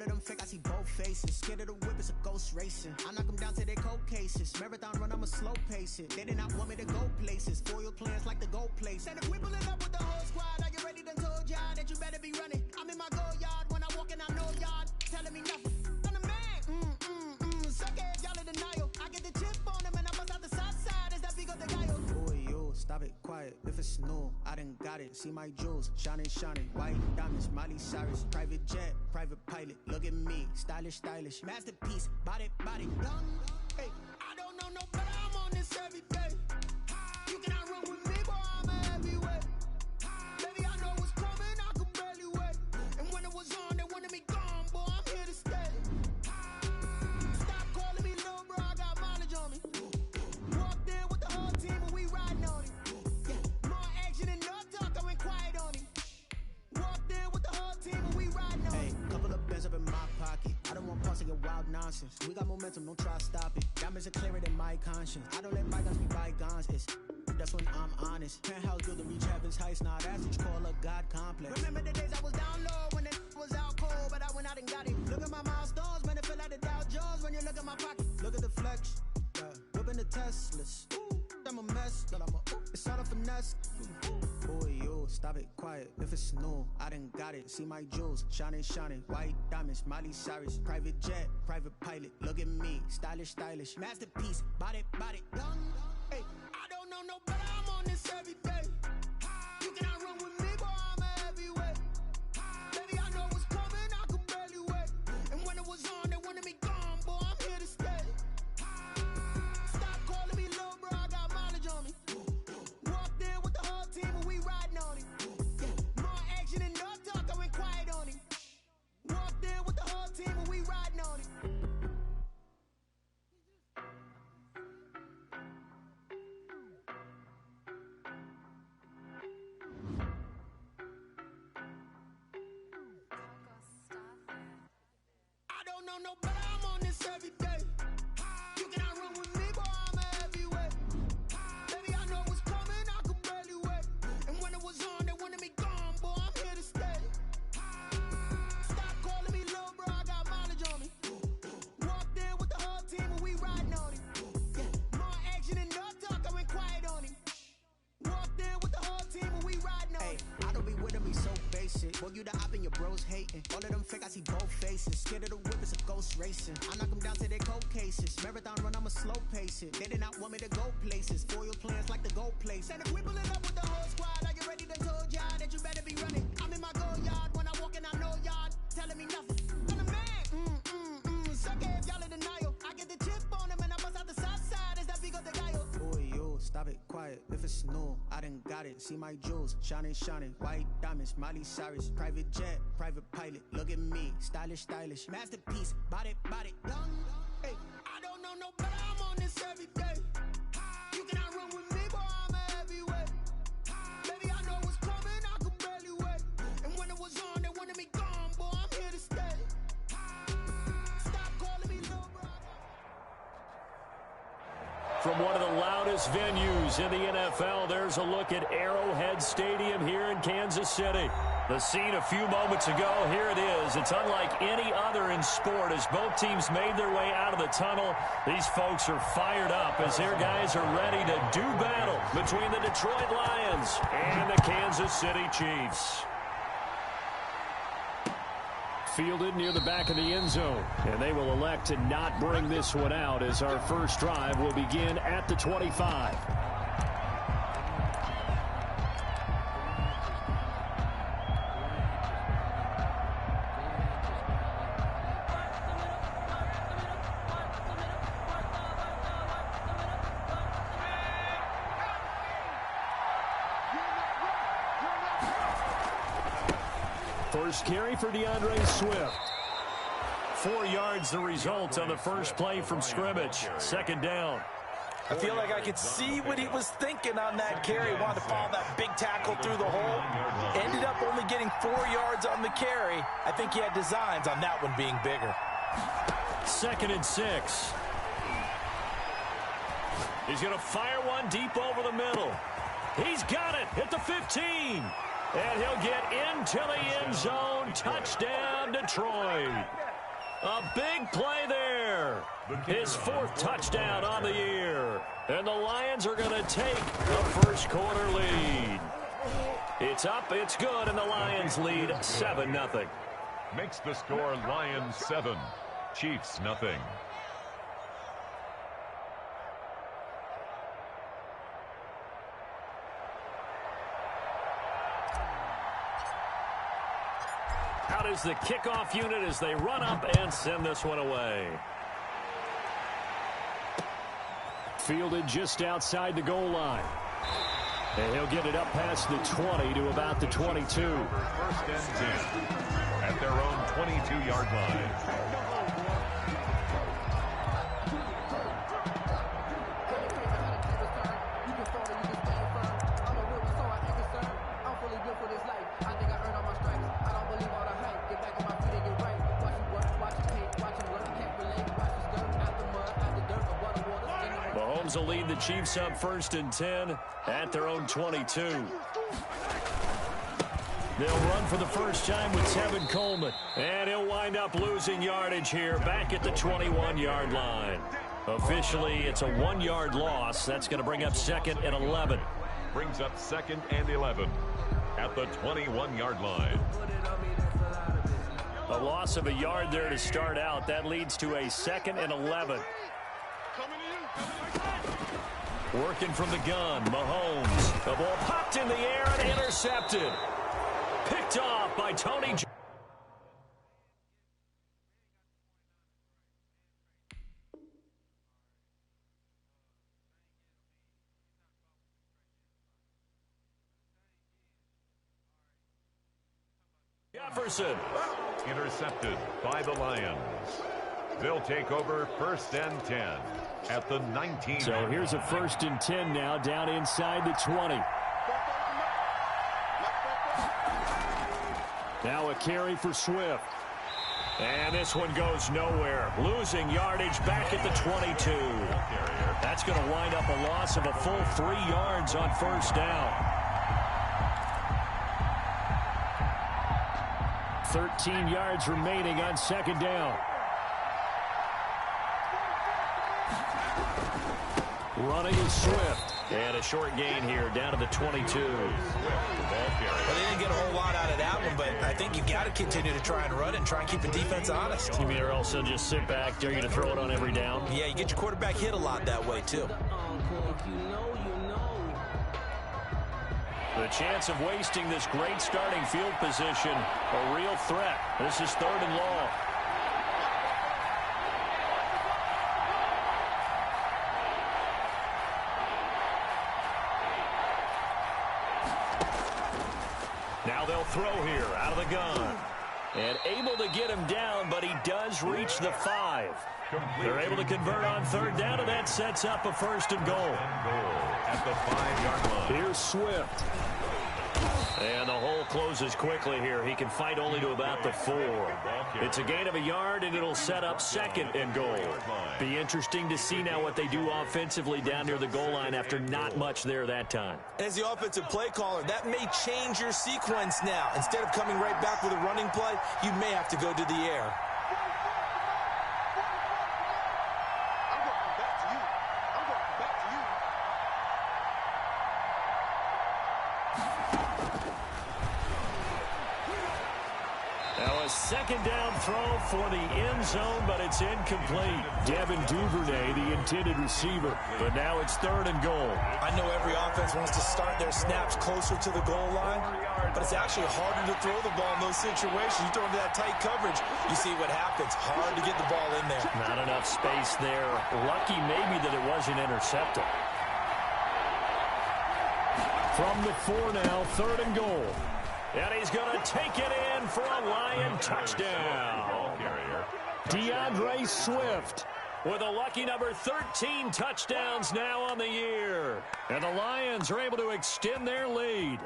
of them fake, I see both faces. Scared of the whip, it's a ghost racing. I knock them down to their cold cases. Marathon run, I'ma slow pace it. They did not want me to go places. Foil plans like the gold place. And if we pulling up with the whole squad, are you ready? Done told y'all that you better be running. I'm in my go yard. When I walk in, I know y'all telling me nothing. I'm the man. Suck it, y'all in denial. I get the chip on them and I bust out the south side. Is that big of the guy? Boy, yo, stop it, quiet. If it's new, I done got it. See my jewels, shining. White diamonds, Miley Cyrus. Private jet, private pilot. Look at me, stylish. Masterpiece, body, young. Hey, I don't know no better. I'm on this every day. You cannot run with me, boy. I'm a heavyweight. Baby, I know what's coming. I could barely wait. And when it was on, they wanted me gone, boy. I'm here to stay. Stop calling me little bro. I got mileage on me. Walked in with the whole team and we riding on it. Yeah, more action and no talk. I went quiet on it. Walked in with the whole team and we riding on it. Hey, couple of bands up in my pocket. I don't want parts of your wild nonsense. We got momentum, don't try to stop it. Diamonds are clearer than my conscience. I don't let bygones be bygones. That's when I'm honest. Penthouse built to reach heaven's heights. Now that's what you call a God complex. Remember the days I was down low when it was out cold, but I went out and got it. Look at my milestones, man, it feel like the Dow Jones when you look at my pocket. Look at the flex, yeah. Whipping the Teslas. Ooh, I'm a mess, girl, it's all a finesse. Boy, yo, stop it, quiet. If it's new, I done got it. See my jewels, shining. White diamonds, Miley Cyrus. Private jet, private pilot. Look at me, stylish. Masterpiece, body, young. Hey, I don't know no better. I'm on this every day. You cannot run with me, boy. I'm a heavyweight. Baby, I know what's coming. I could barely wait. And when it was on, they wanted me gone, boy. I'm here to stay. Stop calling me little bro. I got mileage on me. Walked in with the whole team and we riding on it. Yeah, more action and no talk. I went quiet on it. Walked in with the whole team and we riding on it. I don't know no better. I'm on this every day. You cannot run with me, boy. I'm a heavyweight. Baby, I know what's coming. I could barely wait. And when it was on, they wanted me gone, boy. I'm here to stay. Stop calling me little bro. I got mileage on me. Walked in with the whole team and we riding on it. Yeah, more action and no talk. I went quiet on it. Walked in with the whole team and we riding on it. I don't be with them, so basic. Boy, you the op and your bros hating. All of them fake, I see both faces. Scared of the whip, it's a ghost racing. I knock them down to their cold cases. Marathon run, I'ma slow pace it. They did not want me to go places. Foil plans like the gold place. And if we pulling up with the whole squad, are you ready? Done told y'all that you better be running. I'm in my go yard. When I walk in, I know y'all telling me nothing. I'm the man. Suck it, y'all in denial. I get the chip on them and I bust out the south side. Is that big of the guy? Boy, yo, stop it, quiet. If it's new, I done got it. See my jewels, shining. White diamonds, Miley Cyrus. Private jet, private pilot. Look at me, stylish. Masterpiece, body, young. Hey, I don't know no better. I'm on this every day. You cannot run with me, boy. I'm a heavyweight. Baby, I know what's coming. I could barely wait. And when it was on, they wanted me gone, boy. I'm here to stay. Stop calling me little bro. From one of the loudest venues in the NFL, there's a look at Arrowhead Stadium here in Kansas City. The scene a few moments ago, here it is. It's unlike any other in sport. As both teams made their way out of the tunnel, these folks are fired up as their guys are ready to do battle between the Detroit Lions and the Kansas City Chiefs. Fielded near the back of the end zone, and they will elect to not bring this one out as our first drive will begin at the 25. First carry for DeAndre Swift. 4 yards the result on the first play from scrimmage. Second down. I feel like I could see what he was thinking on that carry. Wanted to follow that big tackle through the hole. Ended up only getting 4 yards on the carry. I think he had designs on that one being bigger. 2nd and 6. He's going to fire one deep over the middle. He's got it at the 15. And he'll get into the end zone. Touchdown, Detroit. A big play there. His 4th touchdown on the year. And the Lions are going to take the first quarter lead. It's up, it's good, and the Lions lead 7-0. Makes the score Lions 7, Chiefs nothing. Out is the kickoff unit as they run up and send this one away. Fielded just outside the goal line. And he'll get it up past the 20 to about the 22. First and 10 at their own 22-yard line. Will lead the Chiefs up 1st and 10 at their own 22. They'll run for the first time with Tevin Coleman. And he'll wind up losing yardage here back at the 21-yard line. Officially, it's a 1-yard loss. That's going to bring up 2nd and 11. Brings up 2nd and 11 at the 21-yard line. A loss of a yard there to start out. That leads to a 2nd and 11. Working from the gun, Mahomes. The ball popped in the air and intercepted. Picked off by Tony. Jefferson. Intercepted by the Lions. They'll take over 1st and 10 at the 19. So here's a 1st and 10 now down inside the 20. Now a carry for Swift. And this one goes nowhere. Losing yardage back at the 22. That's going to wind up a loss of a full 3 yards on 1st down. 13 yards remaining on 2nd down. Running is Swift. And a short gain here down to the 22. Well, they didn't get a whole lot out of that one, but I think you've got to continue to try and run it and try and keep the defense honest. You mean or also just sit back, dare you to throw it on every down? Yeah, you get your quarterback hit a lot that way, too. The chance of wasting this great starting field position, a real threat. This is 3rd and long. Now they'll throw here out of the gun. And able to get him down, but he does reach the 5. They're able to convert on 3rd down, and that sets up a 1st and goal. At the 5-yard line. Here's Swift. And the hole closes quickly here. He can fight only to about the 4. It's a gain of a yard, and it'll set up 2nd and goal. Be interesting to see now what they do offensively down near the goal line after not much there that time. As the offensive play caller, that may change your sequence now. Instead of coming right back with a running play, you may have to go to the air. Second down throw for the end zone, but it's incomplete. Devin Duvernay, the intended receiver, but now it's 3rd and goal. I know every offense wants to start their snaps closer to the goal line, but it's actually harder to throw the ball in those situations. You throw into that tight coverage, you see what happens. Hard to get the ball in there. Not enough space there. Lucky maybe that it wasn't intercepted. From the 4 now, 3rd and goal. And he's going to take it in for a Lion touchdown. DeAndre Swift with a lucky number 13 touchdowns now on the year. And the Lions are able to extend their lead.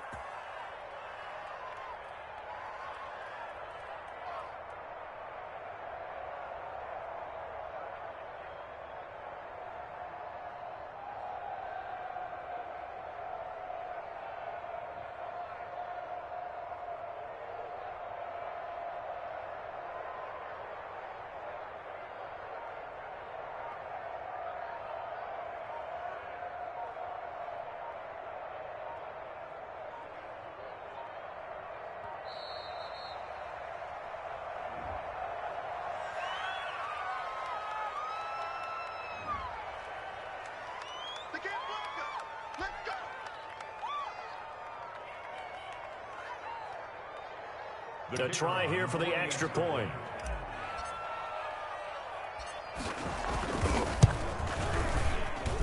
to try here for the extra point.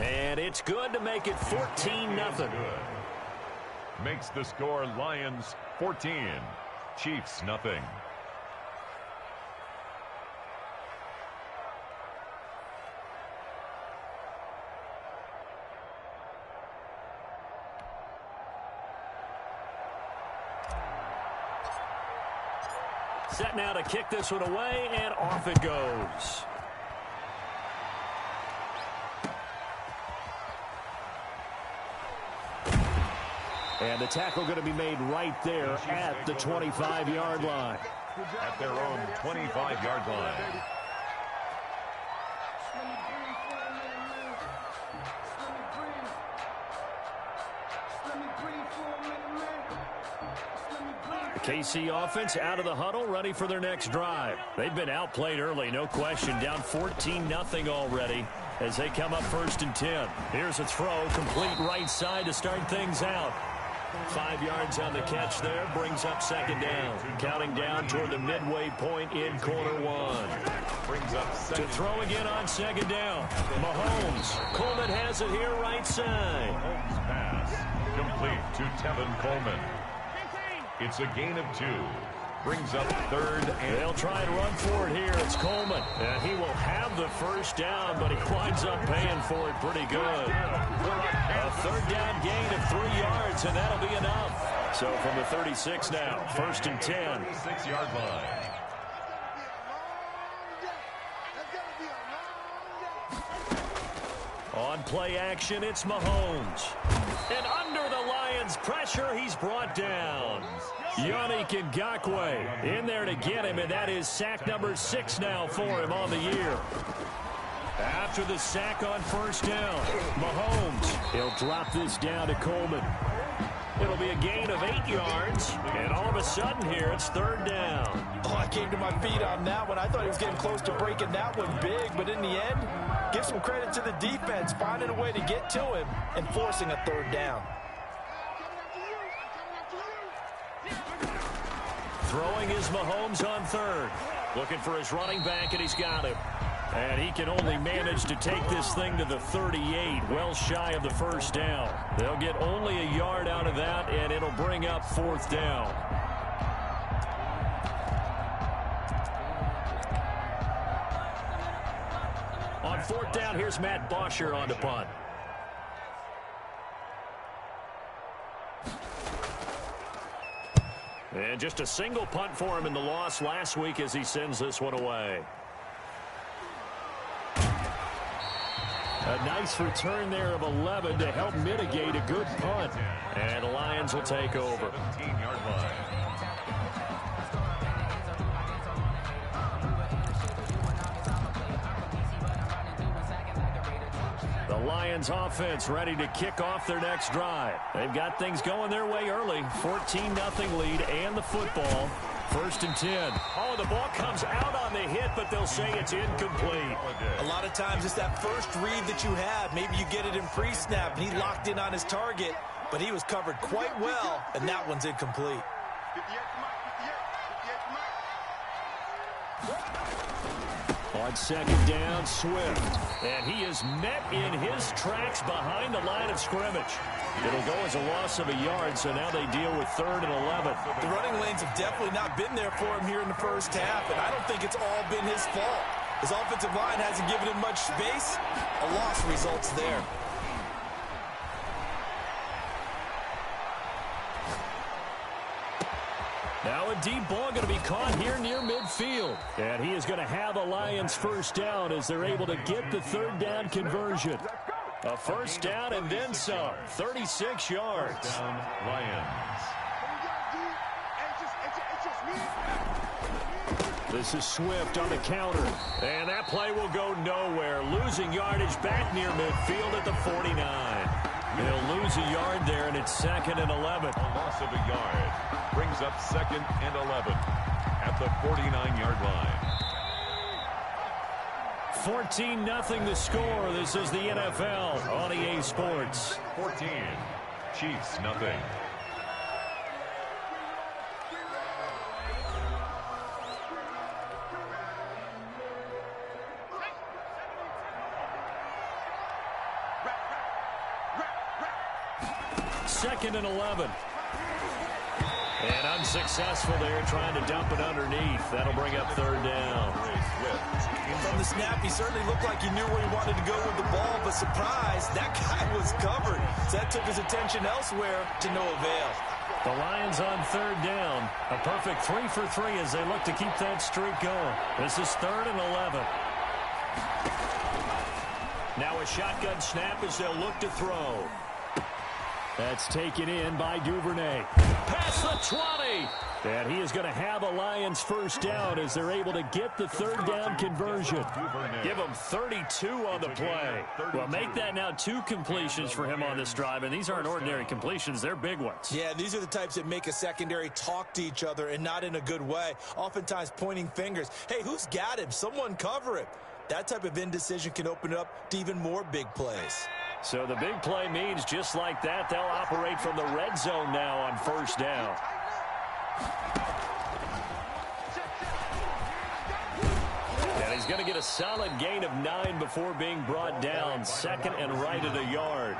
And it's good to make it 14-0. Makes the score Lions 14, Chiefs nothing. Set now to kick this one away, and off it goes. And the tackle going to be made right there at the 25-yard line. At their own 25-yard line. The KC offense out of the huddle, ready for their next drive. They've been outplayed early, no question. Down 14-0 already as they come up 1st and 10. Here's a throw, complete right side to start things out. 5 yards on the catch there, brings up 2nd down. Counting down toward the midway point in quarter 1. Brings up to throw again on 2nd down. Mahomes. Coleman has it here right side. Mahomes pass complete to Tevin Coleman. It's a gain of 2. Brings up 3rd and... They'll try and run for it here. It's Coleman. And he will have the 1st down, but he winds up paying for it pretty good. A 3rd down gain of 3 yards, and that'll be enough. So from the 36 now, 1st and 10. 6-yard line. On play action, it's Mahomes. And under the Lions' pressure, he's brought down. Yannick Ngakoue in there to get him, and that is sack number 6 now for him on the year. After the sack on 1st down, Mahomes, he'll drop this down to Coleman. It'll be a gain of 8 yards, and all of a sudden here, it's 3rd down. Oh, I came to my feet on that one. I thought he was getting close to breaking that one big, but in the end, give some credit to the defense, finding a way to get to him and forcing a 3rd down. Throwing is Mahomes on 3rd. Looking for his running back, and he's got him. And he can only manage to take this thing to the 38, well shy of the 1st down. They'll get only a yard out of that, and it'll bring up 4th down. On 4th down, here's Matt Bosher on the punt. And just a single punt for him in the loss last week as he sends this one away. A nice return there of 11 to help mitigate a good punt. And the Lions will take over. 17-yard line. The Lions offense ready to kick off their next drive. They've got things going their way early. 14-0 lead and the football. 1st and 10. Oh, the ball comes out on the hit, but they'll say it's incomplete. A lot of times it's that first read that you have. Maybe you get it in pre-snap, and he locked in on his target, but he was covered quite well, and that one's incomplete. On 2nd down, Swift. And he is met in his tracks behind the line of scrimmage. It'll go as a loss of a yard, so now they deal with 3rd and 11. The running lanes have definitely not been there for him here in the 1st half, and I don't think it's all been his fault. His offensive line hasn't given him much space. A loss results there. Now a deep ball going to be caught here near midfield. And he is going to have a Lions 1st down as they're able to get the 3rd down conversion. A 1st down and then some. 36 yards. Down Lions. This is Swift on the counter. And that play will go nowhere. Losing yardage back near midfield at the 49. They'll lose a yard there, and it's 2nd and 11. A loss of a yard. Brings up 2nd and 11 at the 49-yard line. 14-0 the score. This is the NFL on EA Sports. 14, Chiefs nothing. 2nd and 11. And unsuccessful there, trying to dump it underneath. That'll bring up 3rd down. From the snap, he certainly looked like he knew where he wanted to go with the ball, but surprise, that guy was covered. So that took his attention elsewhere to no avail. The Lions on 3rd down. A perfect 3 for 3 as they look to keep that streak going. This is 3rd and 11. Now a shotgun snap as they'll look to throw. That's taken in by Duvernay. Past the 20. And he is going to have a Lions 1st down as they're able to get the 3rd down conversion. Give him 32 on the play. Well, make that now 2 completions for him on this drive, and these aren't ordinary completions. They're big ones. Yeah, these are the types that make a secondary talk to each other, and not in a good way. Oftentimes pointing fingers. Hey, who's got him? Someone cover him. That type of indecision can open it up to even more big plays. So the big play means just like that, they'll operate from the red zone now on 1st down. And he's going to get a solid gain of 9 before being brought down. 2nd and right at a yard.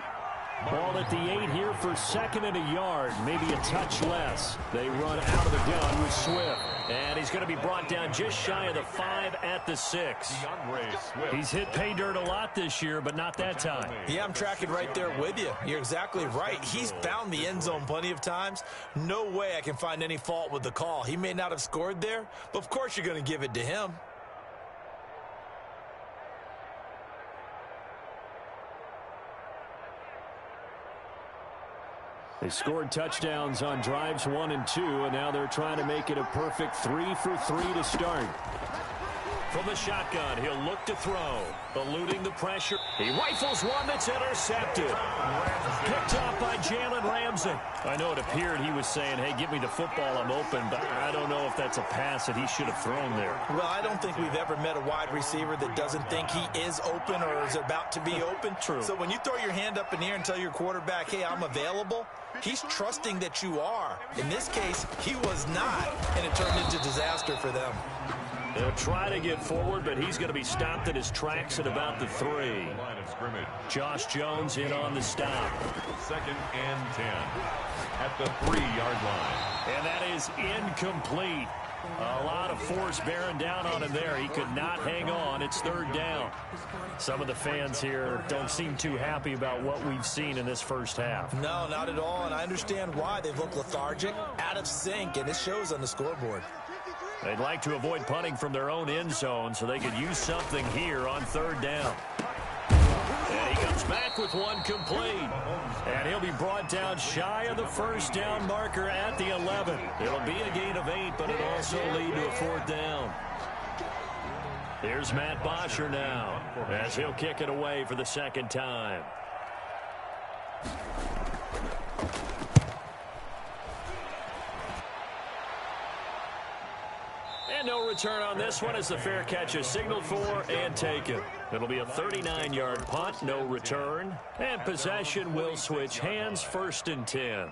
Ball at the 8 here for 2nd and a yard. Maybe a touch less. They run out of the gun with Swift. And he's going to be brought down just shy of the 5 at the 6. He's hit pay dirt a lot this year, but not that time. Yeah, I'm tracking right there with you. You're exactly right. He's found the end zone plenty of times. No way I can find any fault with the call. He may not have scored there, but of course you're going to give it to him. They scored touchdowns on drives 1 and 2, and now they're trying to make it a perfect 3 for 3 to start. From the shotgun, he'll look to throw. Eluding the pressure. He rifles one that's intercepted. Picked off by Jalen Ramsey. I know it appeared he was saying, hey, give me the football, I'm open, but I don't know if that's a pass that he should have thrown there. Well, I don't think we've ever met a wide receiver that doesn't think he is open or is about to be open. True. So when you throw your hand up in the air and tell your quarterback, hey, I'm available, he's trusting that you are. In this case, he was not, and it turned into disaster for them. They'll try to get forward, but he's going to be stopped in his tracks at about the 3. Josh Jones in on the stop. 2nd and 10 at the 3-yard line. And that is incomplete. A lot of force bearing down on him there. He could not hang on. It's 3rd down. Some of the fans here don't seem too happy about what we've seen in this first half. No, not at all, and I understand why. They've looked lethargic, out of sync, and it shows on the scoreboard. They'd like to avoid punting from their own end zone so they could use something here on 3rd down. And he comes back with one complete. And he'll be brought down shy of the 1st down marker at the 11. It'll be a gain of 8, but it'll also lead to a 4th down. Here's Matt Bosher now as he'll kick it away for the 2nd time. And no return on this one as the fair catch is signaled for and taken. It'll be a 39-yard punt, no return. And possession will switch hands, 1st and 10.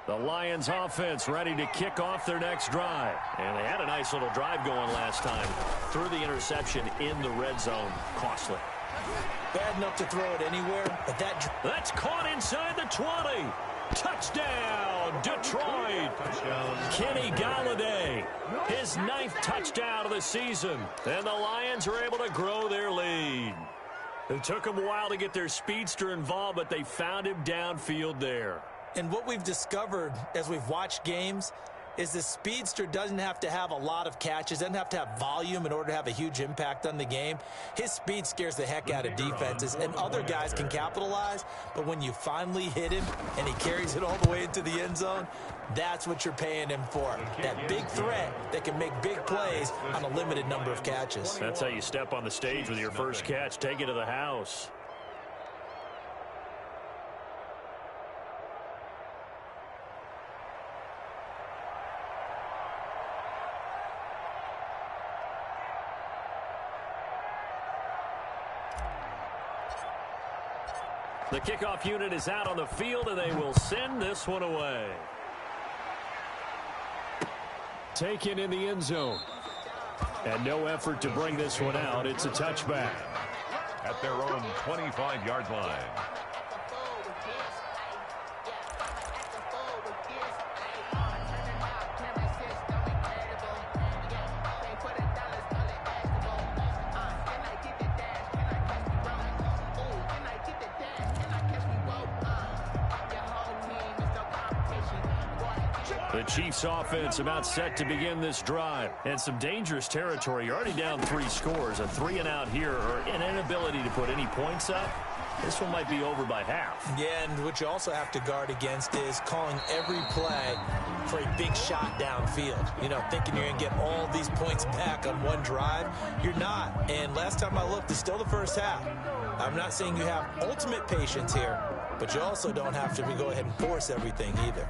The Lions offense ready to kick off their next drive. And they had a nice little drive going last time. Threw the interception in the red zone. Costly. Bad enough to throw it anywhere, but that's caught inside the 20. Touchdown, Detroit. Kenny Golladay, his 9th touchdown of the season. And the Lions are able to grow their lead. It took them a while to get their speedster involved, but they found him downfield there. And what we've discovered as we've watched games is the speedster doesn't have to have a lot of catches, doesn't have to have volume in order to have a huge impact on the game. His speed scares the heck out of defenses, and other guys can capitalize, but when you finally hit him and he carries it all the way into the end zone, that's what you're paying him for. That big threat that can make big plays on a limited number of catches. That's how you step on the stage with your first catch. Take it to the house. The kickoff unit is out on the field, and they will send this one away. Taken in the end zone. And no effort to bring this one out. It's a touchback. At their own 25-yard line. The Chiefs offense about set to begin this drive. And some dangerous territory. You're already down 3 scores. A 3-and-out here, or an inability to put any points up. This one might be over by half. Yeah, and what you also have to guard against is calling every play for a big shot downfield. You know, thinking you're going to get all these points back on one drive. You're not. And last time I looked, it's still the first half. I'm not saying you have ultimate patience here, but you also don't have to go ahead and force everything either.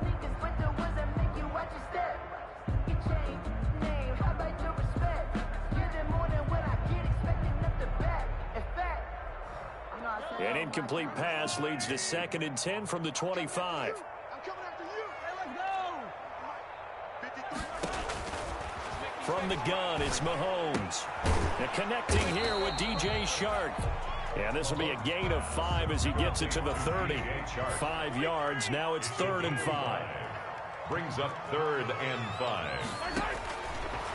An incomplete pass leads to 2nd and 10 from the 25. From the gun, it's Mahomes. And connecting here with DJ Shark. And this will be a gain of 5 as he gets it to the 30. 5 yards. Now it's 3rd and 5. Brings up 3rd and 5.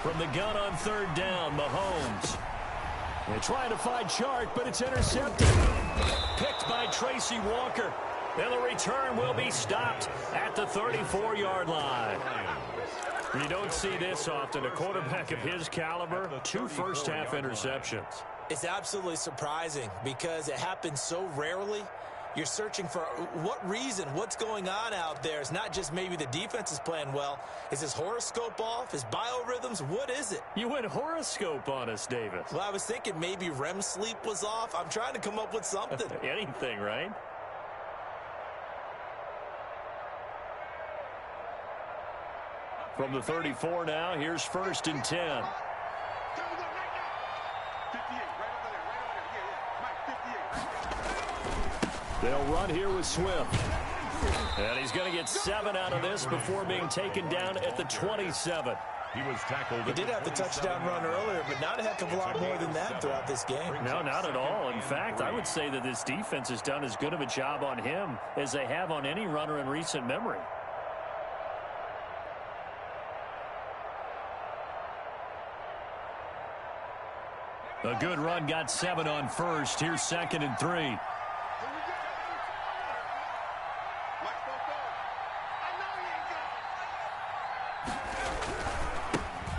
From the gun on 3rd down, Mahomes. They're trying to find Shark, but it's intercepted. Picked by Tracy Walker. And the return will be stopped at the 34-yard line. You don't see this often. A quarterback of his caliber, 2 first-half interceptions. It's absolutely surprising because it happens so rarely. You're searching for what reason, what's going on out there. It's not just maybe the defense is playing well. Is his horoscope off? His biorhythms? What is it? You went horoscope on us, Davis. Well, I was thinking maybe REM sleep was off. I'm trying to come up with something. Anything, right? From the 34 now, here's 1st and 10. They'll run here with Swift. And he's going to get 7 out of this before being taken down at the 27. He was tackled. He did have the touchdown run earlier, but not a heck of a lot more than that throughout this game. No, not at all. In fact, I would say that this defense has done as good of a job on him as they have on any runner in recent memory. A good run got 7 on 1st. Here's 2nd and 3.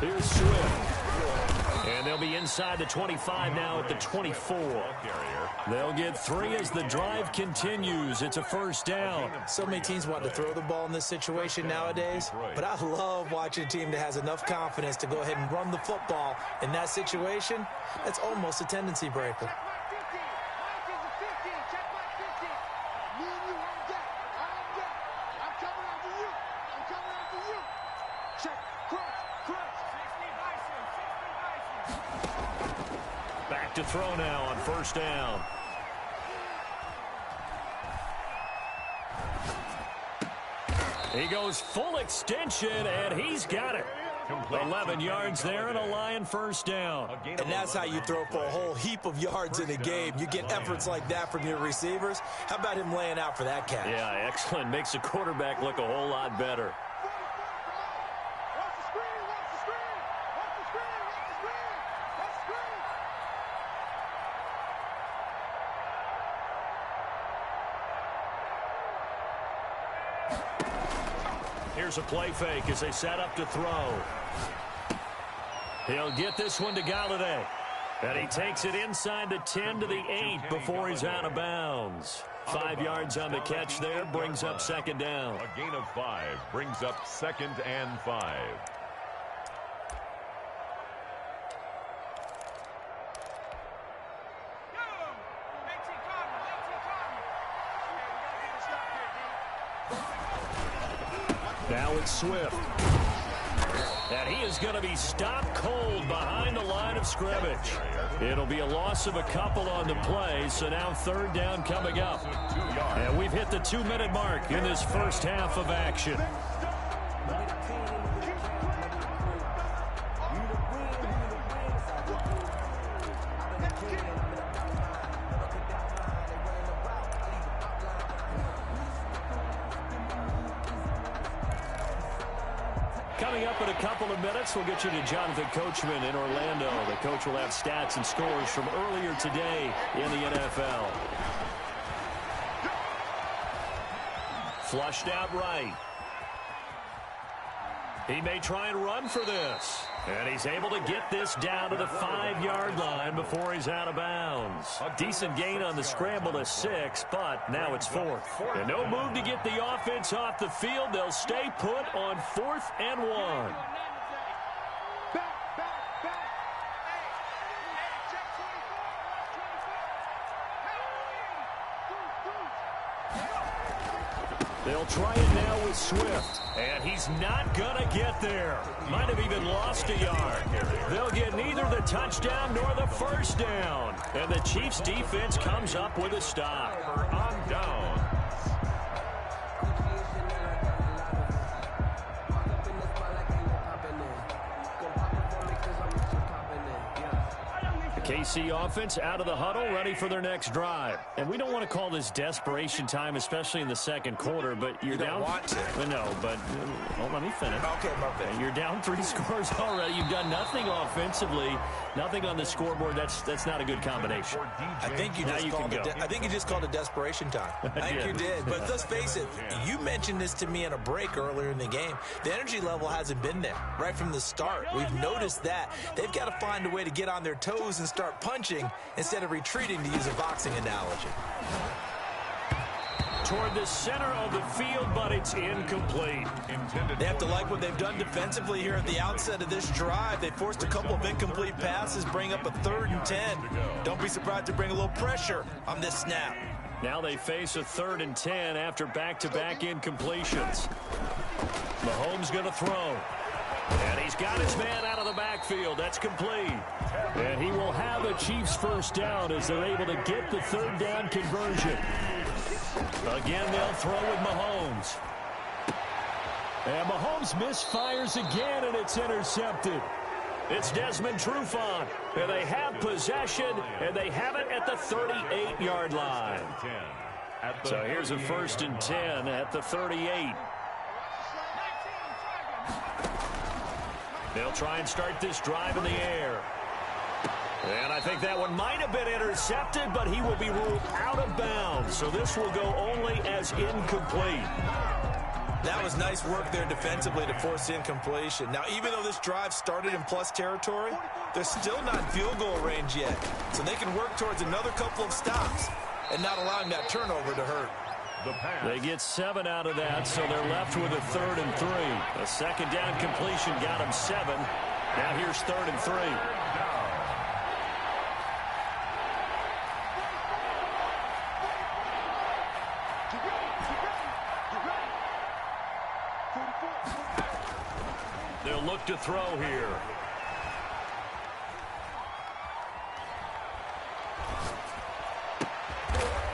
Here's Swift. And they'll be inside the 25 now at the 24. They'll get 3 as the drive continues. It's a 1st down. So many teams want to throw the ball in this situation nowadays, but I love watching a team that has enough confidence to go ahead and run the football in that situation. That's almost a tendency breaker. Back to throw now on 1st down. He goes full extension, and he's got it. 11 yards there and a Lion 1st down. And that's how you throw for a whole heap of yards in a game. You get efforts like that from your receivers. How about him laying out for that catch? Yeah, excellent. Makes the quarterback look a whole lot better. Here's a play fake as they set up to throw. He'll get this one to Galladay. And he takes it inside the 10 to the 8 before he's out of bounds. 5 yards on the catch there, brings up 2nd down. A gain of 5 brings up 2nd and 5. Now it's Swift. And he is going to be stopped cold behind the line of scrimmage. It'll be a loss of a couple on the play, so now 3rd down coming up. And we've hit the 2-minute mark in this 1st half of action. Coming up in a couple of minutes, we'll get you to Jonathan Coachman in Orlando. The coach will have stats and scores from earlier today in the NFL. Flushed out right. He may try and run for this. And he's able to get this down to the 5-yard line before he's out of bounds. A decent gain on the scramble to 6, but now it's 4th. And no move to get the offense off the field. They'll stay put on 4th and 1. They'll try it now with Swift, and he's not going to get there. Might have even lost a yard. They'll get neither the touchdown nor the first down. And the Chiefs' defense comes up with a stop. On down. KC offense out of the huddle, ready for their next drive. And we don't want to call this desperation time, especially in the second quarter, but you're down. Want to. No, but let me finish. Okay, my bad. You're down 3 scores already. You've done nothing offensively, nothing on the scoreboard. That's not a good combination. I think you just called it desperation time. I think you did. But let's face it, you mentioned this to me in a break earlier in the game. The energy level hasn't been there right from the start. We've noticed that. They've got to find a way to get on their toes and start punching instead of retreating, to use a boxing analogy. Toward the center of the field, but it's incomplete. They have to like what they've done defensively here at the outset of this drive. They forced a couple of incomplete passes, bring up a 3rd and 10. Don't be surprised to bring a little pressure on this snap. Now they face a 3rd and 10 after back-to-back incompletions. Mahomes going to throw. And he's got his man out of the backfield. That's complete. And he will have a Chiefs first down as they're able to get the 3rd down conversion. Again, they'll throw with Mahomes. And Mahomes misfires again, and it's intercepted. It's Desmond Trufant. And they have possession, and they have it at the 38-yard line. So here's a 1st and 10 at the 38. They'll try and start this drive in the air. And I think that one might have been intercepted, but he will be ruled out of bounds. So this will go only as incomplete. That was nice work there defensively to force incompletion. Now, even though this drive started in plus territory, they're still not in field goal range yet. So they can work towards another couple of stops and not allowing that turnover to hurt. They get 7 out of that, so they're left with a 3rd and 3. A 2nd down completion got them 7. Now here's 3rd and 3. They'll look to throw here.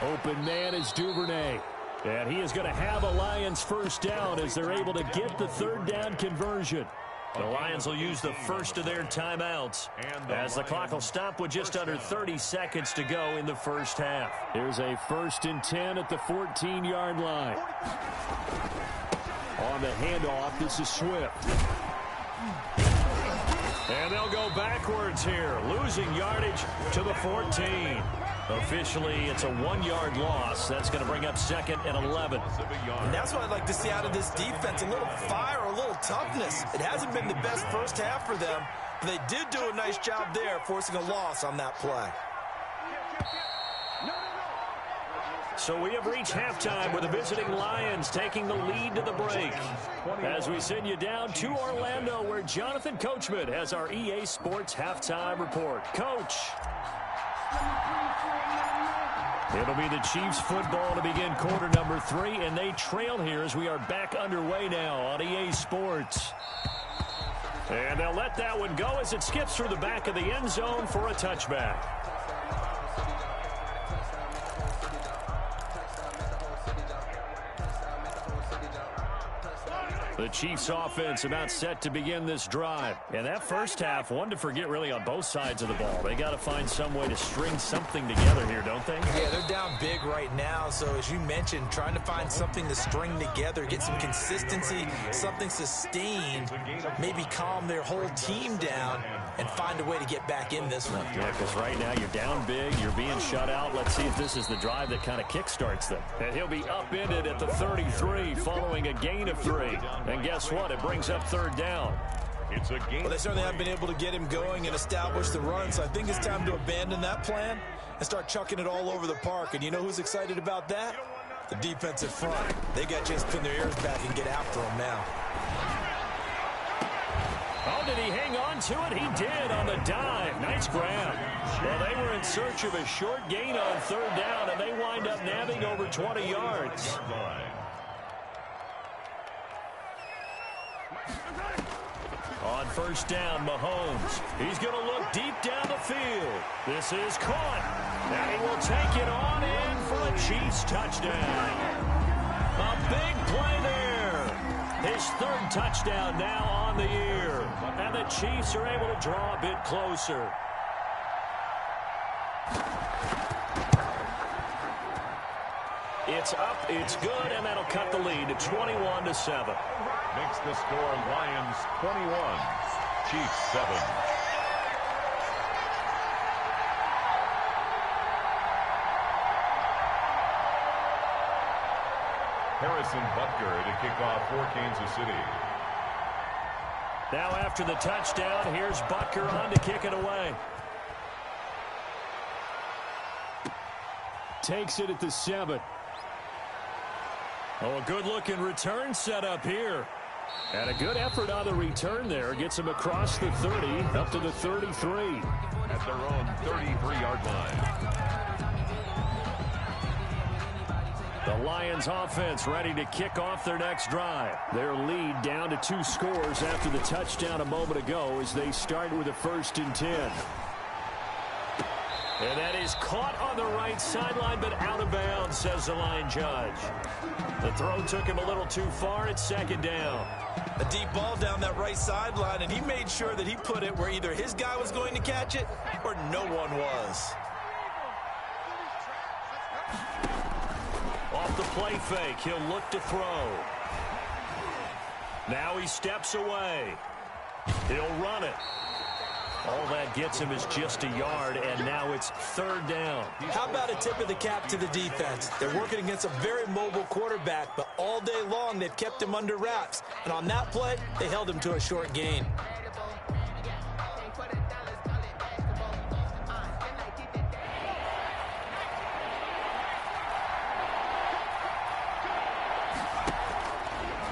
Open man is Duvernay. And he is going to have a Lions first down as they're able to get the 3rd down conversion. The Lions will use the first of their timeouts as the clock will stop with just under 30 seconds to go in the first half. Here's a 1st and 10 at the 14-yard line. On the handoff, this is Swift. And they'll go backwards here, losing yardage to the 14. Officially, it's a 1-yard loss. That's going to bring up 2nd and 11. And that's what I'd like to see out of this defense, a little fire, a little toughness. It hasn't been the best first half for them, but they did do a nice job there, forcing a loss on that play. So we have reached halftime with the visiting Lions taking the lead to the break. As we send you down to Orlando, where Jonathan Coachman has our EA Sports halftime report. Coach. It'll be the Chiefs football to begin quarter number 3, and they trail here as we are back underway now on EA Sports. And they'll let that one go as it skips through the back of the end zone for a touchback. The Chiefs offense about set to begin this drive. And that first half, one to forget really on both sides of the ball. They got to find some way to string something together here, don't they? Yeah, they're down big right now. So as you mentioned, trying to find something to string together, get some consistency, something sustained, maybe calm their whole team down. and find a way to get back in this one. Yeah, because right now you're down big, you're being shut out. Let's see if this is the drive that kind of kickstarts them. And he'll be upended at the 33 following a gain of 3. And guess what? It brings up third down. It's a game. Well, they certainly haven't been able to get him going and establish the run, so I think it's time to abandon that plan and start chucking it all over the park. And you know who's excited about that? The defensive front. They got to just pin their ears back and get after him now. Oh, did he hang on to it? He did on the dive. Nice grab. Well, they were in search of a short gain on third down, and they wind up nabbing over 20 yards. On first down, Mahomes. He's going to look deep down the field. This is caught. And he will take it on in for a Chiefs touchdown. A big play there. His third touchdown now on the year. And the Chiefs are able to draw a bit closer. It's up, it's good, and that'll cut the lead to 21-7. Makes the score Lions 21, Chiefs 7. Harrison Butker to kick off for Kansas City. Now after the touchdown, here's Butker on to kick it away. Takes it at the 7. Oh, a good-looking return set up here. And a good effort on the return there. Gets him across the 30, up to the 33. At their own 33-yard line. The Lions offense ready to kick off their next drive. Their lead down to 2 scores after the touchdown a moment ago as they start with a 1st and 10. And that is caught on the right sideline, but out of bounds, says the line judge. The throw took him a little too far. It's 2nd down. A deep ball down that right sideline, and he made sure that he put it where either his guy was going to catch it or no one was. Off the play fake, he'll look to throw. Now he steps away. He'll run it. All that gets him is just a yard, and now it's 3rd down. How about a tip of the cap to the defense? They're working against a very mobile quarterback, but all day long they've kept him under wraps. And on that play, they held him to a short gain.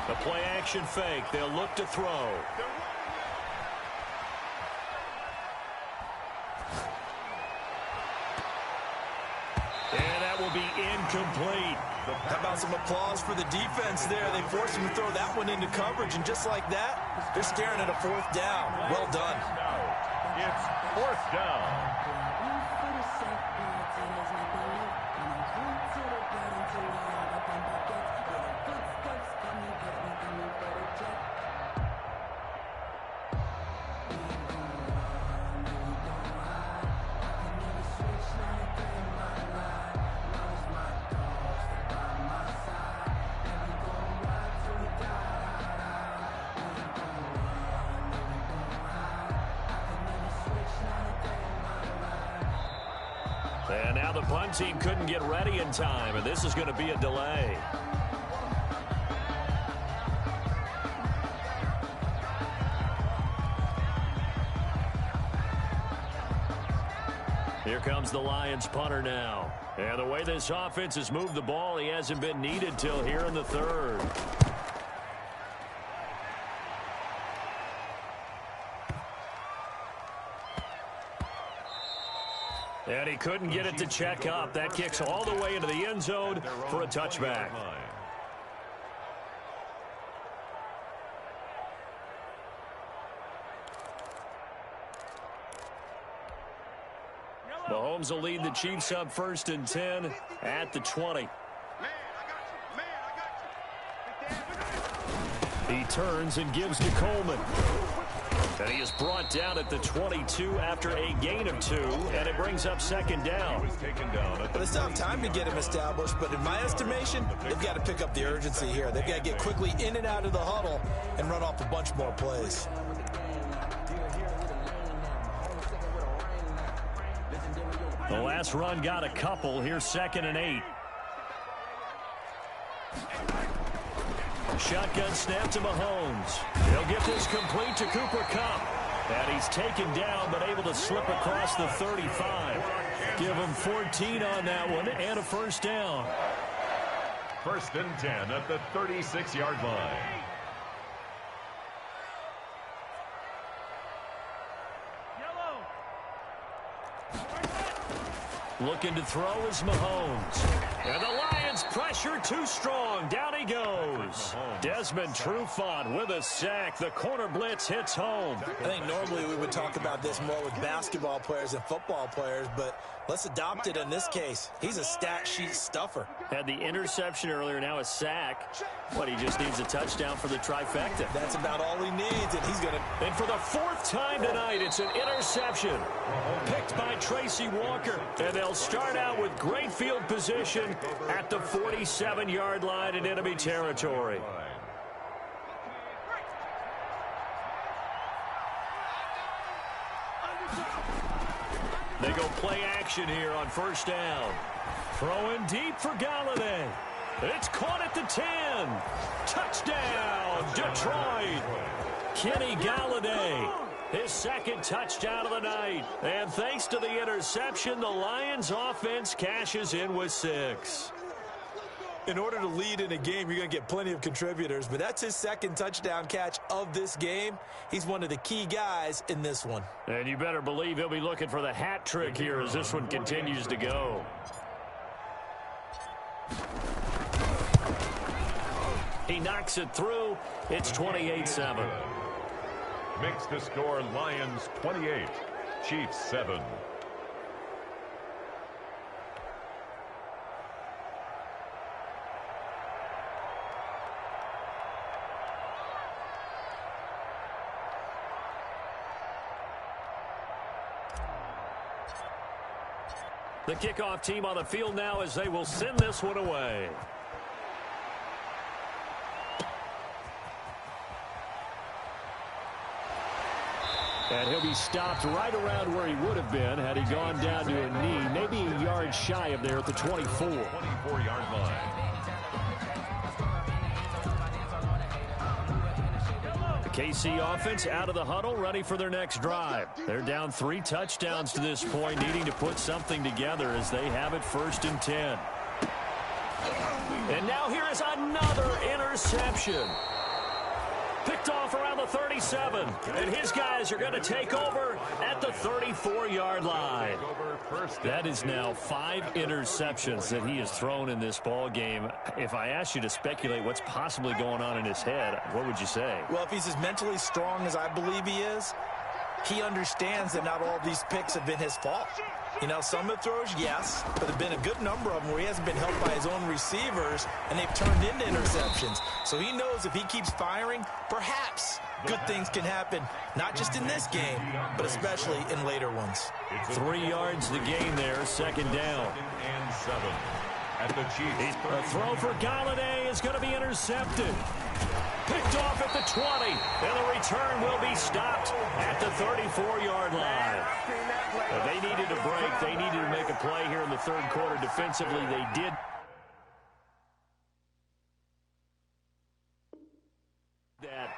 The play action fake. They'll look to throw. And that will be incomplete. How about some applause for the defense there? They forced him to throw that one into coverage, and just like that, they're staring at a 4th down. Well done. It's 4th down. And now the punt team couldn't get ready in time, and this is going to be a delay. Here comes the Lions punter now. And the way this offense has moved the ball, he hasn't been needed till here in the 3rd. And he couldn't get it to check up. That kicks all the way into the end zone for a touchback. Mahomes will lead the Chiefs up 1st and 10 at the 20. He turns and gives to Coleman. And he is brought down at the 22 after a gain of 2, and it brings up 2nd down. Well, they still have time to get him established, but in my estimation, they've got to pick up the urgency here. They've got to get quickly in and out of the huddle and run off a bunch more plays. The last run got a couple. Here's 2nd and 8. Shotgun snap to Mahomes. He'll get this complete to Cooper Kupp. And he's taken down but able to slip across the 35. Give him 14 on that one and a first down. 1st and 10 at the 36-yard line. Looking to throw is Mahomes. And the Lions pressure too strong. Down he goes. Desmond Trufant with a sack. The corner blitz hits home. I think normally we would talk about this more with basketball players and football players, but let's adopt it in this case. He's a stat sheet stuffer. Had the interception earlier, now a sack. What, he just needs a touchdown for the trifecta. That's about all he needs, and he's going to... And for the 4th time tonight, it's an interception. Picked by Tracy Walker. And they'll start out with great field position at the 47-yard line in enemy territory. They go play action here on 1st down. Throwing deep for Galladay. It's caught at the 10. Touchdown, Detroit. Kenny Galladay, his 2nd touchdown of the night. And thanks to the interception, the Lions offense cashes in with 6. In order to lead in a game, you're going to get plenty of contributors, but that's his 2nd touchdown catch of this game. He's one of the key guys in this one. And you better believe he'll be looking for the hat trick here as this one continues to go. He knocks it through. It's 28-7. Makes the score Lions 28, Chiefs 7. The kickoff team on the field now as they will send this one away. And he'll be stopped right around where he would have been had he gone down to a knee, maybe a yard shy of there at the 24. 24-yard line. The KC offense out of the huddle, ready for their next drive. They're down 3 touchdowns to this point, needing to put something together as they have it 1st and 10. And now here is another interception. Picked off around the 37, and his guys are going to take over at the 34-yard line. That is now 5 interceptions that he has thrown in this ball game. If I asked you to speculate what's possibly going on in his head, what would you say? Well, if he's as mentally strong as I believe he is, he understands that not all of these picks have been his fault. You know, some of the throws, yes, but there have been a good number of them where he hasn't been helped by his own receivers, and they've turned into interceptions. So he knows if he keeps firing, perhaps good things can happen, not just in this game, but especially in later ones. 3 yards to gain there, 2nd down. And 7 at the Chiefs. A throw for Galladay is going to be intercepted. Picked off at the 20, and the return will be stopped at the 34-yard line. They needed a break. They needed to make a play here in the 3rd quarter. Defensively, they did.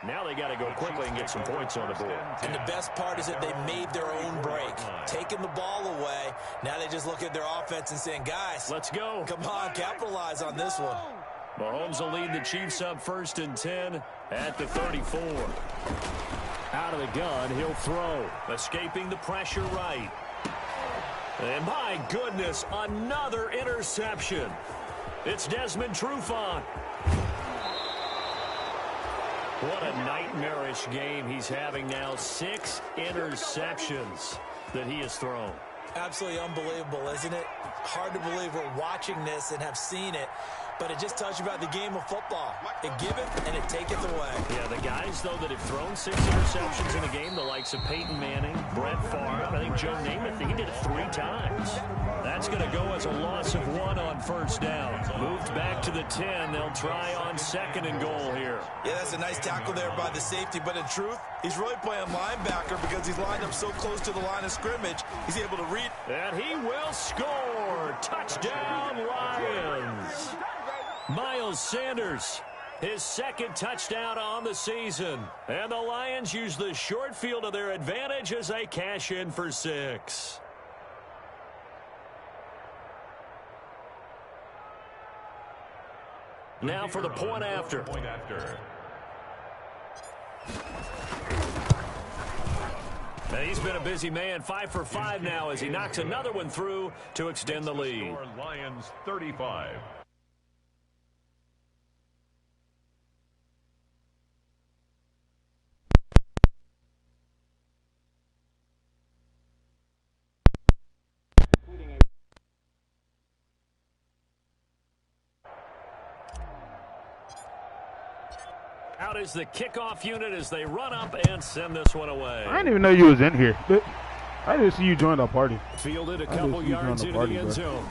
Now they got to go quickly and get some points on the board. And the best part is that they made their own break. Taking the ball away, now they just look at their offense and saying, guys, let's go. Come on, capitalize on this one. Mahomes will lead the Chiefs up 1st and 10 at the 34. Out of the gun, he'll throw. Escaping the pressure right. And my goodness, another interception. It's Desmond Trufant. What a nightmarish game he's having now. 6 interceptions that he has thrown. Absolutely unbelievable, isn't it? Hard to believe we're watching this and have seen it. but it just tells you about the game of football. It giveth and it taketh away. Yeah, the guys, though, that have thrown 6 interceptions in a game, the likes of Peyton Manning, Brett Favre, I think Joe Namath, he did it 3 times. That's going to go as a loss of 1 on first down. Moved back to the 10. They'll try on 2nd and goal here. Yeah, that's a nice tackle there by the safety, but in truth, he's really playing linebacker because he's lined up so close to the line of scrimmage, he's able to read. And he will score. Touchdown, Lions. Miles Sanders, his 2nd touchdown on the season. And the Lions use the short field to their advantage as they cash in for 6. Now for the point after. And he's been a busy man, 5 for 5 now as he knocks another one through to extend the lead. Lions 35. Out is the kickoff unit as they run up and send this one away. I didn't even know you was in here. I didn't see you join our party. Fielded a couple yards into the end zone.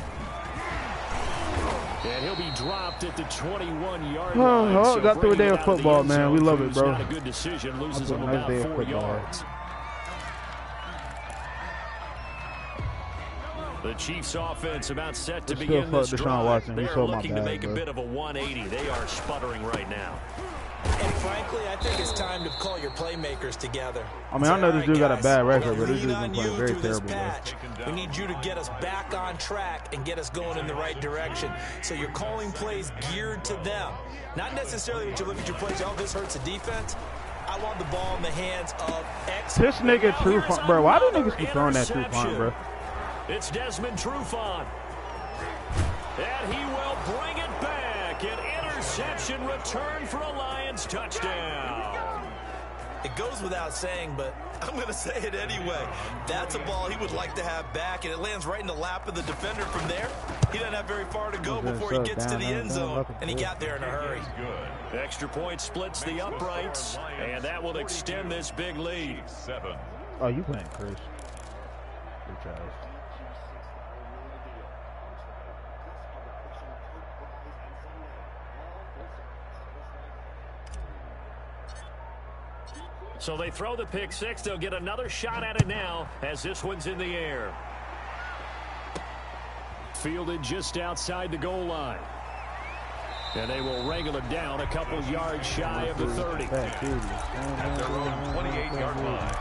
And he'll be dropped at the 21-yard line. Oh, got through a day of football, man. We love it, bro. Not a good decision. Loses him about 4 yards. The Chiefs' offense about set to begin this drive. They're looking to make a bit of a 180. They are sputtering right now. And frankly, I think it's time to call your playmakers together. I mean, I know this dude got a bad record, but this dude's been playing very terrible. We need you to get us back on track and get us going in the right direction. So you're calling plays geared to them. Not necessarily when you look at your plays, oh, this hurts the defense. I want the ball in the hands of X. This nigga Trufant, bro. Why do niggas keep throwing that Trufant, bro? It's Desmond Trufant. And he will bring it back. An interception return for a Lions touchdown. It goes without saying, but I'm going to say it anyway. That's a ball he would like to have back, and it lands right in the lap of the defender from there. He doesn't have very far to go before he gets to the end zone, and he got there in a hurry. Extra point splits the uprights, and that will extend this big lead. Oh, you playing Chris. Good job. So they throw the pick 6. They'll get another shot at it now as this one's in the air. Fielded just outside the goal line. And they will wrangle it down a couple yards shy of the 30. At their own 28-yard line.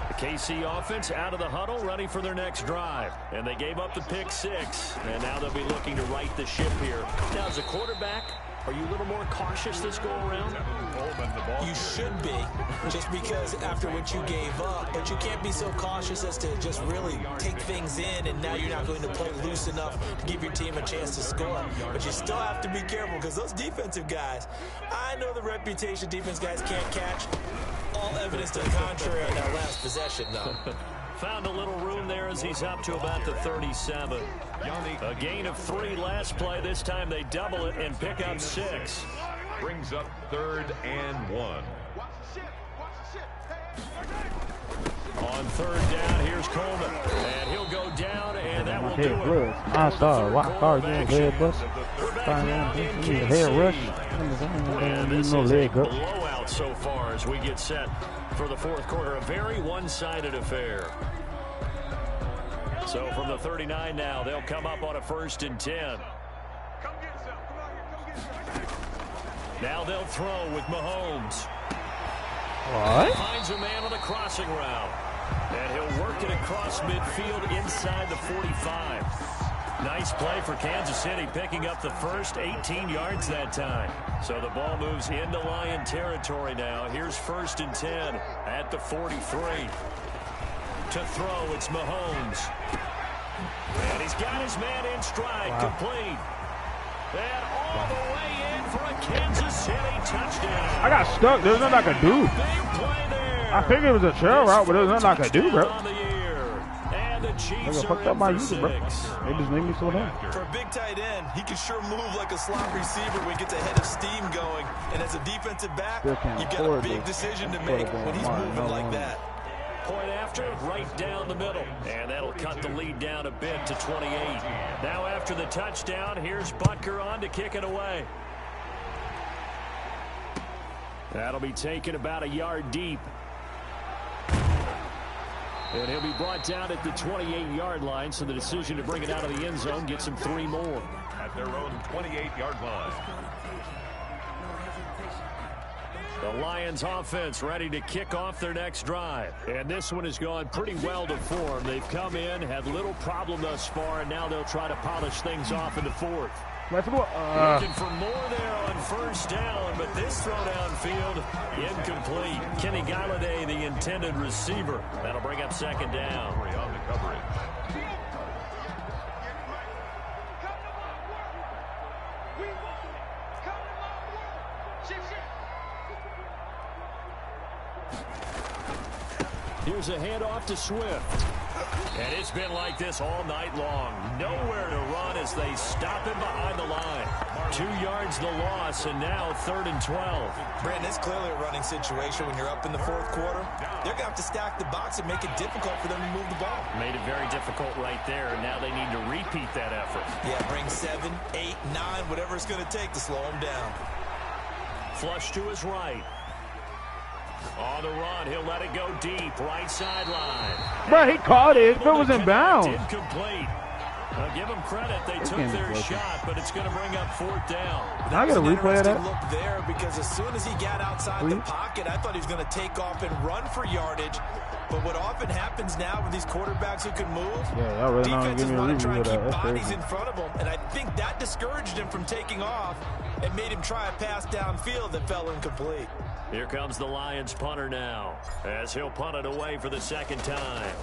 The KC offense out of the huddle, ready for their next drive. And they gave up the pick 6. And now they'll be looking to right the ship here. Now, as a quarterback, are you a little more cautious this go around? You should be, just because after what you gave up, but you can't be so cautious as to just really take things in, and now you're not going to play loose enough to give your team a chance to score. But you still have to be careful because those defensive guys, I know the reputation defense guys can't catch. All evidence to the contrary on that last possession, though. Found a little room there as he's up to about the 37. A gain of 3 last play. This time they double it and pick up 6. Brings up 3rd and 1. On 3rd down, here's Coleman. And he'll go down, and that will do it. I saw you head bust. Head rush. And this is a blowout so far as we get set for the 4th quarter. A very one-sided affair. So from the 39 now, they'll come up on a 1st and 10. Now they'll throw with Mahomes. What? Finds a man on the crossing route. And he'll work it across midfield inside the 45. Nice play for Kansas City, picking up the first 18 yards that time. So the ball moves into Lion territory now. Here's 1st and 10 at the 43. To throw, it's Mahomes. And he's got his man in stride, complete. And all the way in for a Kansas City touchdown. I got stuck. There's nothing I could do. Big play there. I figured it was a trail route, but there's nothing I could do, bro. On the year. And And the Chiefs fucked are up in my for user, bro. 6. They just made me so damn. For a big tight end, he can sure move like a slot receiver when he gets a head of steam going. And as a defensive back, you've got a big decision to make when he's moving like that. Point after, right down the middle. And that'll cut the lead down a bit to 28. Now after the touchdown, here's Butker on to kick it away. That'll be taken about a yard deep. And he'll be brought down at the 28-yard line, so the decision to bring it out of the end zone gets him 3 more. At their own 28-yard line. The Lions offense ready to kick off their next drive. And this one has gone pretty well to form. They've come in, had little problem thus far, and now they'll try to polish things off in the 4th. Looking for more there on first down, but this throw downfield incomplete. Kenny Galladay, the intended receiver. That'll bring up 2nd down. On the coverage. Here's a handoff to Swift. And it's been like this all night long. Nowhere to run as they stop him behind the line. 2 yards the loss, and now 3rd and 12. Brandon, it's clearly a running situation when you're up in the 4th quarter. They're going to have to stack the box and make it difficult for them to move the ball. Made it very difficult right there, and now they need to repeat that effort. Yeah, bring 7, 8, 9, whatever it's going to take to slow him down. Flush to his right. On the run, he'll let it go deep, right sideline. Bro, he caught it. It was in bounds. Incomplete. I'll give them credit. They took their shot, but it's going to bring up 4th down. I got a replay of that. Look there, because as soon as he got outside the pocket, I thought he was going to take off and run for yardage. But what often happens now with these quarterbacks who can move, defenses want to try and keep bodies in front of them. And I think that discouraged him from taking off and made him try a pass downfield that fell incomplete. Here comes the Lions punter now, as he'll punt it away for the 2nd time.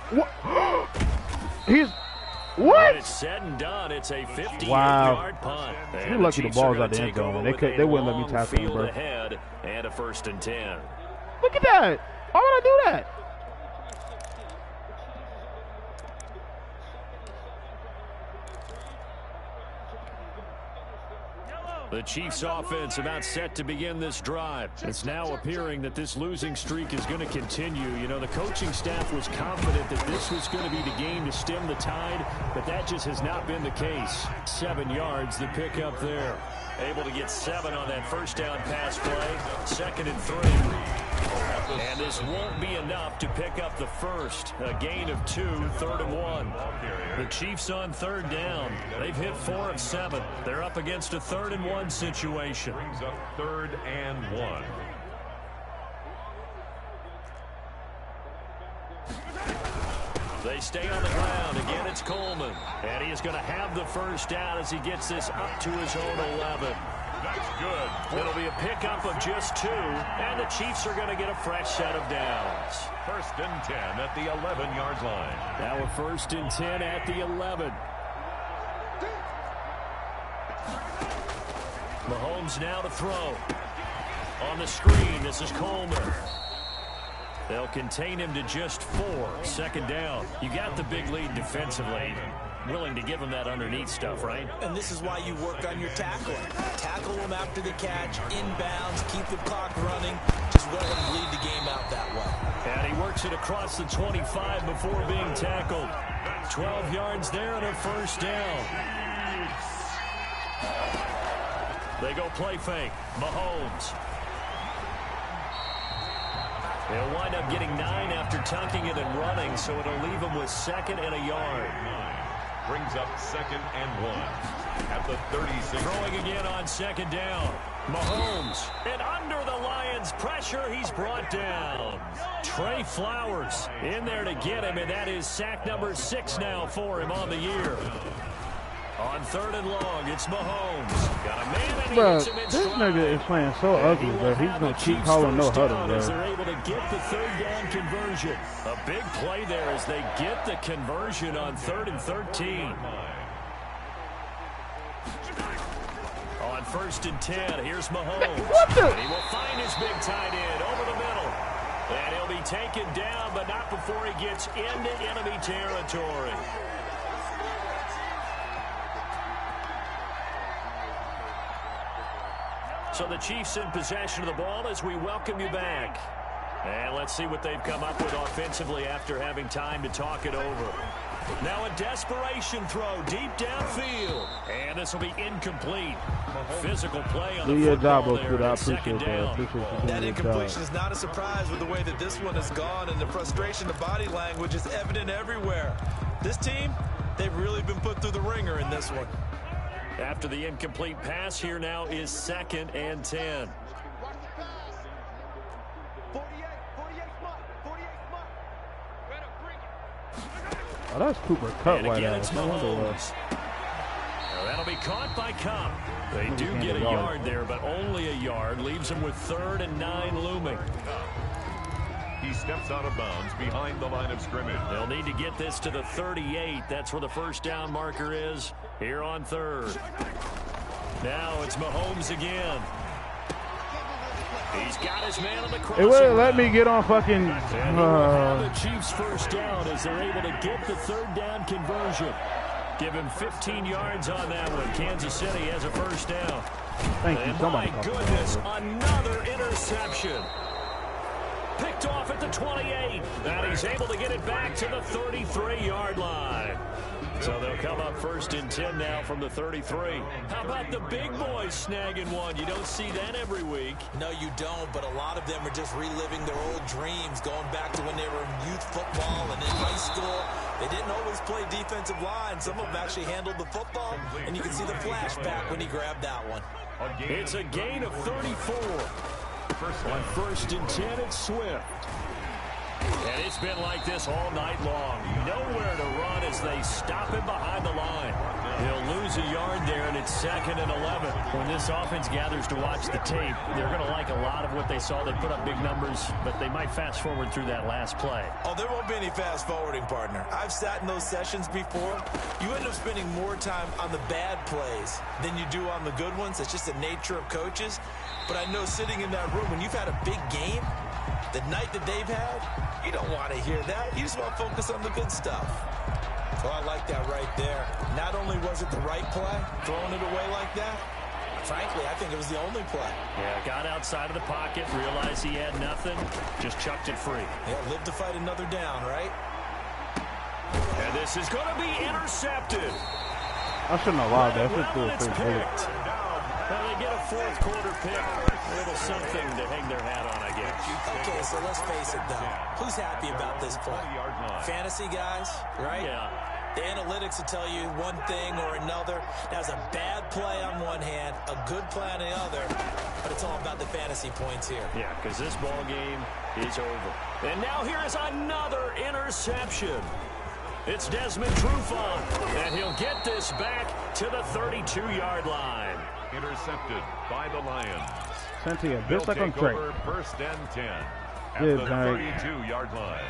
What? What? When it's said and done, it's a 58-yard punt. You're lucky the ball's out the end zone. They wouldn't let me tackle him, bro. Ahead and a 1st and 10. Look at that. Why would I do that? The Chiefs offense about set to begin this drive. It's now appearing that this losing streak is going to continue. You know, the coaching staff was confident that this was going to be the game to stem the tide, but that just has not been the case. 7 yards, the pickup there. Able to get 7 on that first down pass play. 2nd and 3. And this won't be enough to pick up the first. A gain of 2, 3rd and 1. The Chiefs on 3rd down. They've hit 4 of 7. They're up against a 3rd and 1 situation. Brings up 3rd and 1. They stay on the ground. Again, it's Coleman. And he is going to have the first down as he gets this up to his own 11. That's good. It'll be a pickup of just 2, and the Chiefs are going to get a fresh set of downs. 1st and 10 at the 11-yard line. Now a 1st and 10 at the 11. Mahomes now to throw. On the screen, this is Coleman. They'll contain him to just 4. 2nd down. You got the big lead defensively. Willing to give him that underneath stuff, right? And this is why you work on your tackling. Tackle them after the catch, inbounds, keep the clock running. Just let them bleed the game out that way. And he works it across the 25 before being tackled. 12 yards there and a first down. They go play fake. Mahomes. He'll wind up getting 9 after tucking it and running, so it'll leave him with 2nd and a yard. Brings up 2nd and 1 at the 36. Throwing again on 2nd down. Mahomes. And under the Lions' pressure, he's brought down. Trey Flowers in there to get him, and that is sack number 6 now for him on the year. On 3rd and long, it's Mahomes. Got a man and he hits him in this stride. nigga is playing so ugly, bro. He's going to keep calling no huddle, bro. As they're able to get the 3rd down conversion. A big play there as they get the conversion on 3rd and 13. On 1st and 10, here's Mahomes. What the? And he will find his big tight end over the middle. And he'll be taken down, but not before he gets into enemy territory. So the Chiefs in possession of the ball as we welcome you back. And let's see what they've come up with offensively after having time to talk it over. Now a desperation throw deep downfield. And this will be incomplete. Physical play on the football there. I appreciate that. That incompletion is not a surprise with the way that this one has gone, and the frustration, the body language is evident everywhere. This team, they've really been put through the ringer in this one. After the incomplete pass, here now is 2nd and 10. Oh, that's Cooper Kupp And right again, now. it's Mahomes. Now that'll be caught by Kupp. They do get a yard there, but only a yard. Leaves them with 3rd and 9 looming. He steps out of bounds behind the line of scrimmage. They'll need to get this to the 38. That's where the first down marker is here on 3rd. Now it's Mahomes again. He's got his man on the crossing. It wouldn't let me get on fucking. And he will have the Chiefs first down as they're able to get the 3rd down conversion. Give him 15 yards on that one. Kansas City has a first down. Thank you. And Somebody my goodness, another interception. Picked off at the 28. And he's able to get it back to the 33-yard line. So they'll come up 1st and 10 now from the 33. How about the big boys snagging one? You don't see that every week. No, you don't, but a lot of them are just reliving their old dreams, going back to when they were in youth football and in high school. They didn't always play defensive line. Some of them actually handled the football, and you can see the flashback when he grabbed that one. It's a gain of 34. On 1st and 10, it's Swift. And it's been like this all night long. Nowhere to run as they stop him behind the line. He'll lose a yard there, and it's 2nd and 11. When this offense gathers to watch the tape, they're going to like a lot of what they saw. They put up big numbers, but they might fast forward through that last play. Oh, there won't be any fast forwarding, partner. I've sat in those sessions before. You end up spending more time on the bad plays than you do on the good ones. It's just the nature of coaches. But I know sitting in that room, when you've had a big game, the night that they've had, you don't want to hear that. You just want to focus on the good stuff. So I like that right there. Not only was it the right play, throwing it away like that, frankly, I think it was the only play. Yeah, got outside of the pocket, realized he had nothing, just chucked it free. Yeah, live to fight another down, right? And this is going to be intercepted. I shouldn't have allowed that. I should do It's it picked. Well, they get a 4th quarter pick. A little something to hang their hat on, I guess. Okay, so let's face it, though. Who's happy about this play? Fantasy guys, right? Yeah. The analytics will tell you one thing or another. That's a bad play on one hand, a good play on the other, but it's all about the fantasy points here. Yeah, because this ball game is over. And now here is another interception. It's Desmond Trufant, and he'll get this back to the 32-yard line. Intercepted by the Lions. Cynthia, They'll just like on take Drake. over 1st and 10 at Good the night. 32-yard line.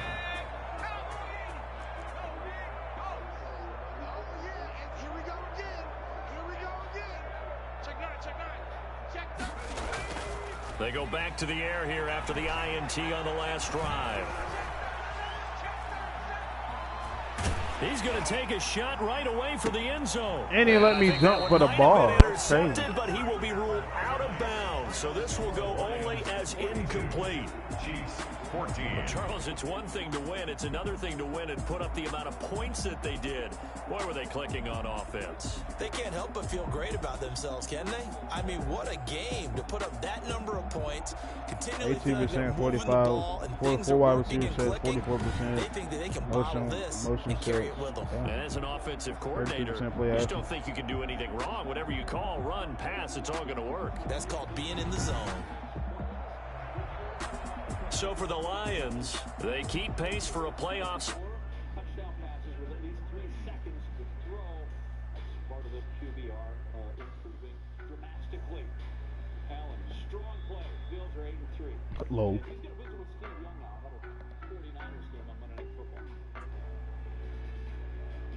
They go back to the air here after the INT on the last drive. He's going to take a shot right away for the end zone. And he let me jump for the ball. Intercepted, but he will be ruled out of bounds. So this will go only as incomplete. Chiefs 14. Well, Charles, it's one thing to win. It's another thing to win and put up the amount of points that they did. Boy, were they clicking on offense. They can't help but feel great about themselves, can they? I mean, what a game to put up that number of points. Continually 18%, 45, 44 wide receivers says 44%. They think that they can bottle this and carry it with them. And as an offensive coordinator, you just don't think you can do anything wrong. Whatever you call, run, pass, it's all going to work. That's called being in the zone. So for the Lions, they keep pace for a playoffs. Touchdown passes with at least 3 seconds to throw. That's part of the QBR improving dramatically. Allen, strong play. Bills are 8-3. Low.